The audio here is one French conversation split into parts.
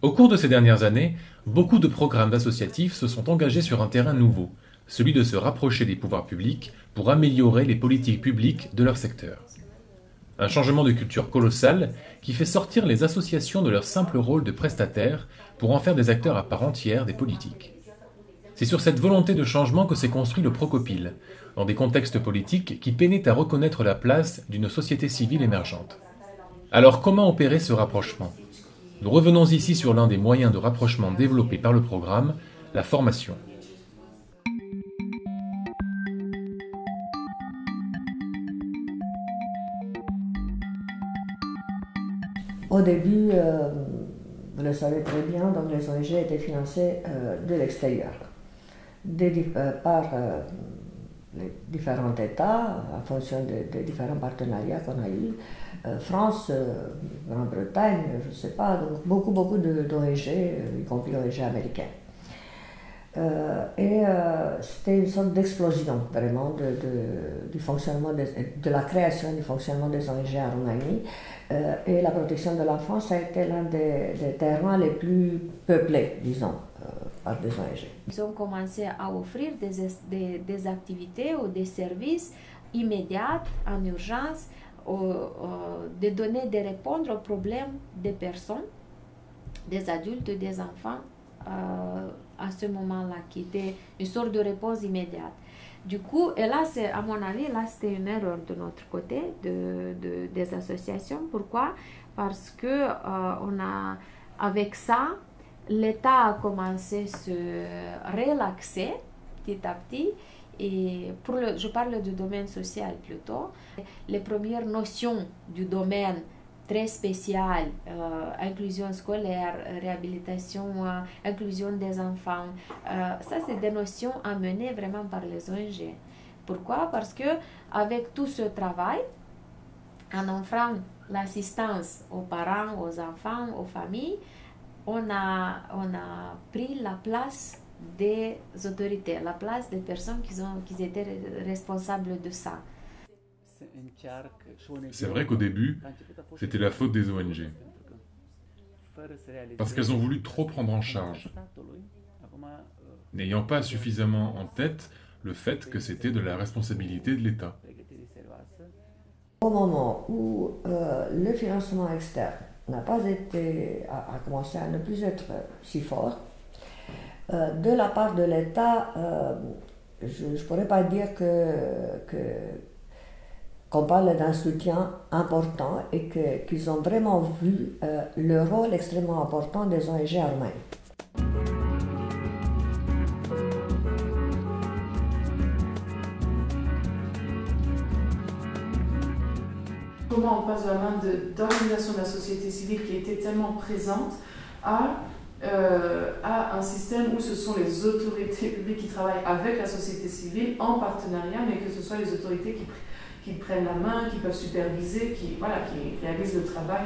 Au cours de ces dernières années, beaucoup de programmes associatifs se sont engagés sur un terrain nouveau, celui de se rapprocher des pouvoirs publics pour améliorer les politiques publiques de leur secteur. Un changement de culture colossal qui fait sortir les associations de leur simple rôle de prestataires pour en faire des acteurs à part entière des politiques. C'est sur cette volonté de changement que s'est construit le Procopil, dans des contextes politiques qui peinaient à reconnaître la place d'une société civile émergente. Alors comment opérer ce rapprochement ? Nous revenons ici sur l'un des moyens de rapprochement développés par le programme, la formation. Au début, vous le savez très bien, donc les ONG étaient financées de l'extérieur, par les différents États, en fonction des différents partenariats qu'on a eus. France, Grande-Bretagne, je ne sais pas, donc beaucoup d'ONG, y compris ONG américaines. C'était une sorte d'explosion vraiment du fonctionnement, de la création et du fonctionnement des ONG en Roumanie. Et la protection de l'enfance a été l'un des terrains les plus peuplés, disons, par des ONG. Ils ont commencé à offrir des activités ou des services immédiats, en urgence, de donner, de répondre aux problèmes des personnes, des adultes, des enfants, à ce moment-là, qui était une sorte de réponse immédiate. Du coup, et là, à mon avis, là, c'était une erreur de notre côté, des associations. Pourquoi? Parce que avec ça, l'État a commencé à se relaxer petit à petit. Et je parle du domaine social plutôt. Les premières notions du domaine très spécial, inclusion scolaire, réhabilitation, inclusion des enfants, ça c'est des notions amenées vraiment par les ONG. Pourquoi? Parce que avec tout ce travail, en offrant l'assistance aux parents, aux enfants, aux familles, on a pris la place des autorités, la place des personnes qui étaient responsables de ça. C'est vrai qu'au début, c'était la faute des ONG. Parce qu'elles ont voulu trop prendre en charge, n'ayant pas suffisamment en tête le fait que c'était de la responsabilité de l'État. Au moment où le financement externe n'a pas été, a commencé à ne plus être si fort, de la part de l'État, je ne pourrais pas dire qu'on parle d'un soutien important et qu'ils ont vraiment vu le rôle extrêmement important des ONG en Roumanie. Comment on passe de la main d'organisation de la société civile qui était tellement présente à un système où ce sont les autorités publiques qui travaillent avec la société civile en partenariat, mais que ce soit les autorités qui prennent la main, qui peuvent superviser, qui réalisent le travail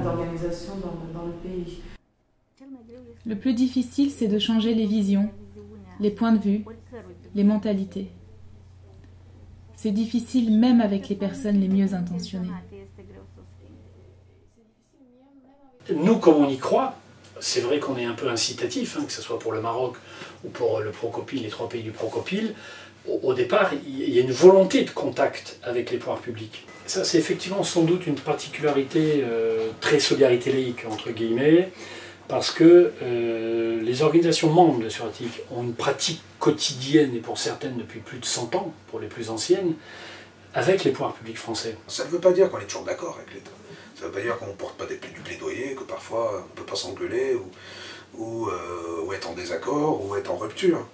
d'organisation dans le pays. Le plus difficile, c'est de changer les visions, les points de vue, les mentalités. C'est difficile même avec les personnes les mieux intentionnées. Nous, comme on y croit, c'est vrai qu'on est un peu incitatif, que ce soit pour le Maroc ou pour le Procopil, les 3 pays du Procopil. Au départ, il y a une volonté de contact avec les pouvoirs publics. Ça, c'est effectivement sans doute une particularité très solidarité laïque, entre guillemets, parce que les organisations membres de Suratik ont une pratique quotidienne, et pour certaines depuis plus de 100 ans, pour les plus anciennes, avec les pouvoirs publics français. Ça ne veut pas dire qu'on est toujours d'accord avec l'État. Ça ne veut pas dire qu'on ne porte pas du plaidoyer, que parfois on ne peut pas s'engueuler, ou être en désaccord, ou être en rupture.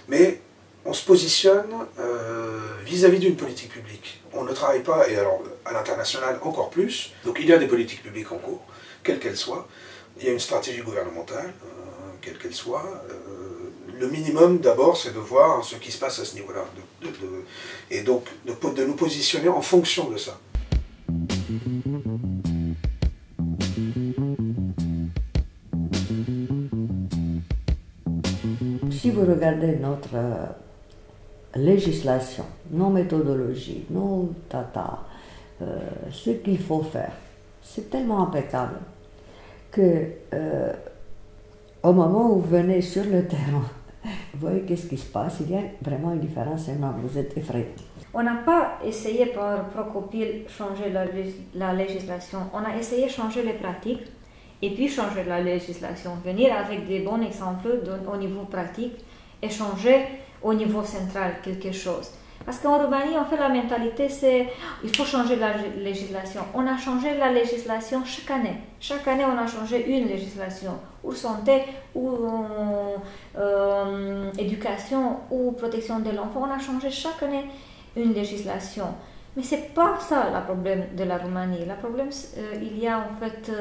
Mais on se positionne vis-à-vis d'une politique publique. On ne travaille pas, et alors à l'international encore plus. Donc il y a des politiques publiques en cours, quelles qu'elles soient. Il y a une stratégie gouvernementale, quelle qu'elle soit. Le minimum d'abord, c'est de voir ce qui se passe à ce niveau-là. Et donc de nous positionner en fonction de ça. Si vous regardez notre législation, nos méthodologies, nos data, ce qu'il faut faire, c'est tellement impeccable que au moment où vous venez sur le terrain, vous voyez qu'est-ce qui se passe, il y a vraiment une différence énorme, vous êtes effrayés. On n'a pas essayé par Procopil changer la législation, on a essayé de changer les pratiques et puis changer la législation, venir avec des bons exemples au niveau pratique et changer au niveau central quelque chose. Parce qu'en Roumanie, en fait, la mentalité, c'est il faut changer la législation. On a changé la législation chaque année. Chaque année, on a changé une législation. Ou santé, ou éducation, ou protection de l'enfant. On a changé chaque année une législation. Mais ce n'est pas ça le problème de la Roumanie. Le problème, il y a en fait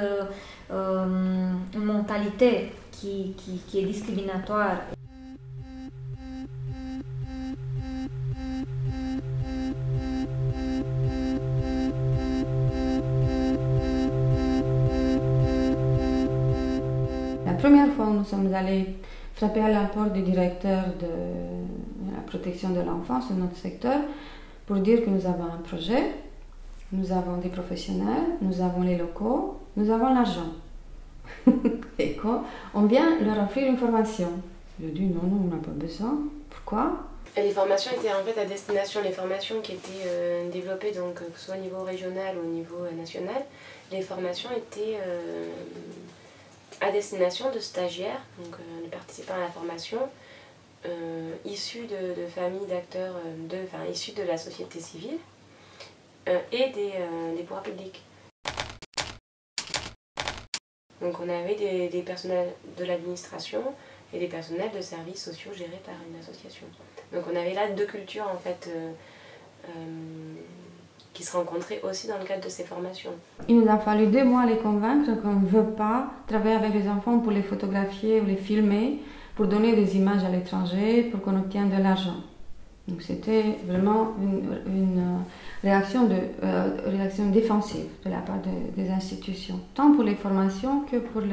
une mentalité qui est discriminatoire. La première fois, nous sommes allés frapper à la porte du directeur de la protection de l'enfance de notre secteur pour dire que nous avons un projet, nous avons des professionnels, nous avons les locaux, nous avons l'argent. Et quoi, on vient leur offrir une formation. Je dis non, on n'a pas besoin. Pourquoi? Et les formations étaient en fait à destination, les formations qui étaient développées, donc, que ce soit au niveau régional ou au niveau national, les formations étaient à destination de stagiaires, donc de participants à la formation, issus de familles d'acteurs, issus de la société civile et des pouvoirs publics. Donc on avait des personnels de l'administration et des personnels de services sociaux gérés par une association. Donc on avait là deux cultures en fait qui se rencontraient aussi dans le cadre de ces formations. Il nous a fallu 2 mois les convaincre qu'on ne veut pas travailler avec les enfants pour les photographier ou les filmer, pour donner des images à l'étranger, pour qu'on obtienne de l'argent. Donc c'était vraiment une réaction défensive de la part des institutions, tant pour les formations que pour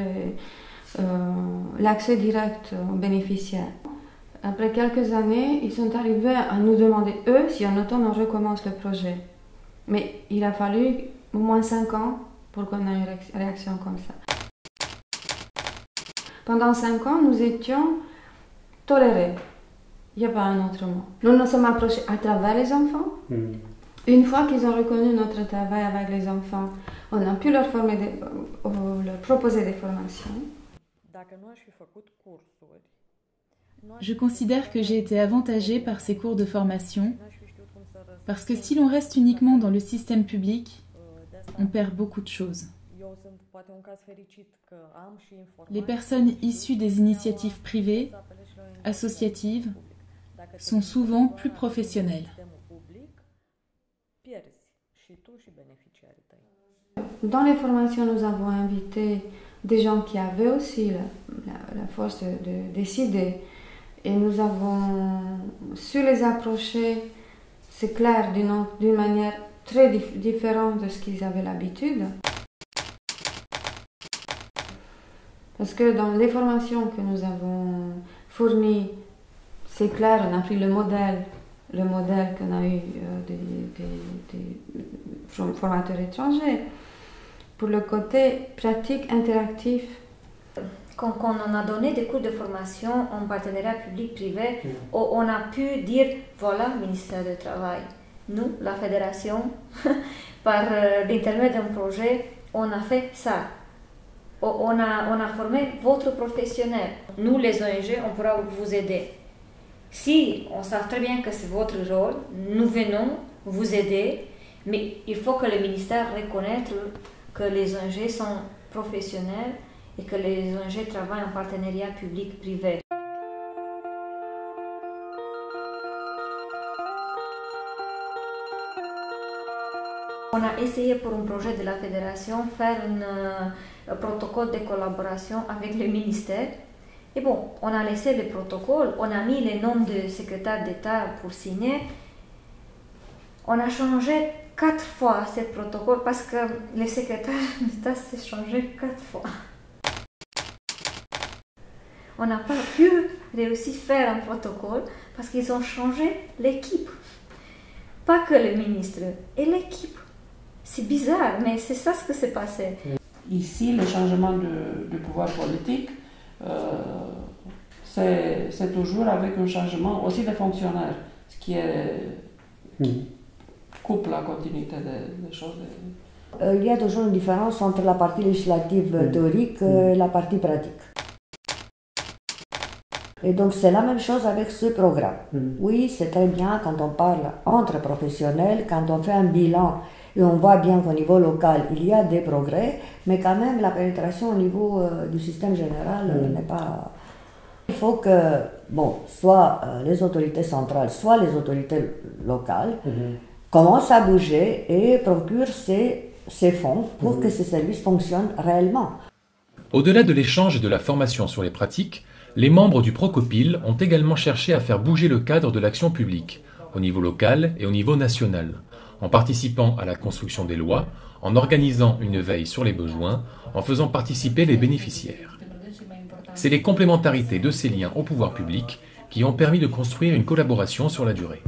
l'accès direct aux bénéficiaires. Après quelques années, ils sont arrivés à nous demander, eux, si en automne on recommence le projet. Mais il a fallu au moins 5 ans pour qu'on ait une réaction comme ça. Pendant 5 ans, nous étions tolérés. Il n'y a pas un autre mot. Nous nous sommes approchés à travers les enfants. Une fois qu'ils ont reconnu notre travail avec les enfants, on a pu leur proposer des formations. Je considère que j'ai été avantagée par ces cours de formation parce que si l'on reste uniquement dans le système public, on perd beaucoup de choses. Les personnes issues des initiatives privées, associatives, sont souvent plus professionnelles. Dans les formations, nous avons invité des gens qui avaient aussi la force de décider et nous avons su les approcher, c'est clair, d'une manière très différente de ce qu'ils avaient l'habitude. Parce que dans les formations que nous avons fournies, c'est clair, on a pris le modèle qu'on a eu des formateurs étrangers. Pour le côté pratique, interactif. Quand on a donné des cours de formation en partenariat public-privé, on a pu dire, voilà, ministère du Travail, nous, la fédération, par l'intermédiaire d'un projet, on a fait ça. On a formé votre professionnel. Nous, les ONG, on pourra vous aider. Si on sait très bien que c'est votre rôle, nous venons vous aider, mais il faut que le ministère reconnaisse que les ONG sont professionnels et que les ONG travaillent en partenariat public-privé. On a essayé pour un projet de la fédération faire un protocole de collaboration avec le ministère. Et bon, on a laissé le protocole, on a mis les noms de secrétaires d'État pour signer. On a changé 4 fois ce protocole parce que les secrétaires d'État s'est changé 4 fois. On n'a pas pu réussir à faire un protocole parce qu'ils ont changé l'équipe. Pas que le ministre, et l'équipe. C'est bizarre, mais c'est ça ce que s'est passé. Ici, le changement de pouvoir politique, c'est toujours avec un changement aussi des fonctionnaires, ce qui coupe la continuité des choses. Il y a toujours une différence entre la partie législative théorique et la partie pratique. Et donc c'est la même chose avec ce programme. Oui, c'est très bien quand on parle entre professionnels, quand on fait un bilan et on voit bien qu'au niveau local il y a des progrès, mais quand même la pénétration au niveau du système général n'est pas... Il faut que, soit les autorités centrales, soit les autorités locales commencent à bouger et procurent ces fonds pour que ces services fonctionnent réellement. Au-delà de l'échange et de la formation sur les pratiques, les membres du Procopil ont également cherché à faire bouger le cadre de l'action publique, au niveau local et au niveau national, en participant à la construction des lois, en organisant une veille sur les besoins, en faisant participer les bénéficiaires. C'est les complémentarités de ces liens au pouvoir public qui ont permis de construire une collaboration sur la durée.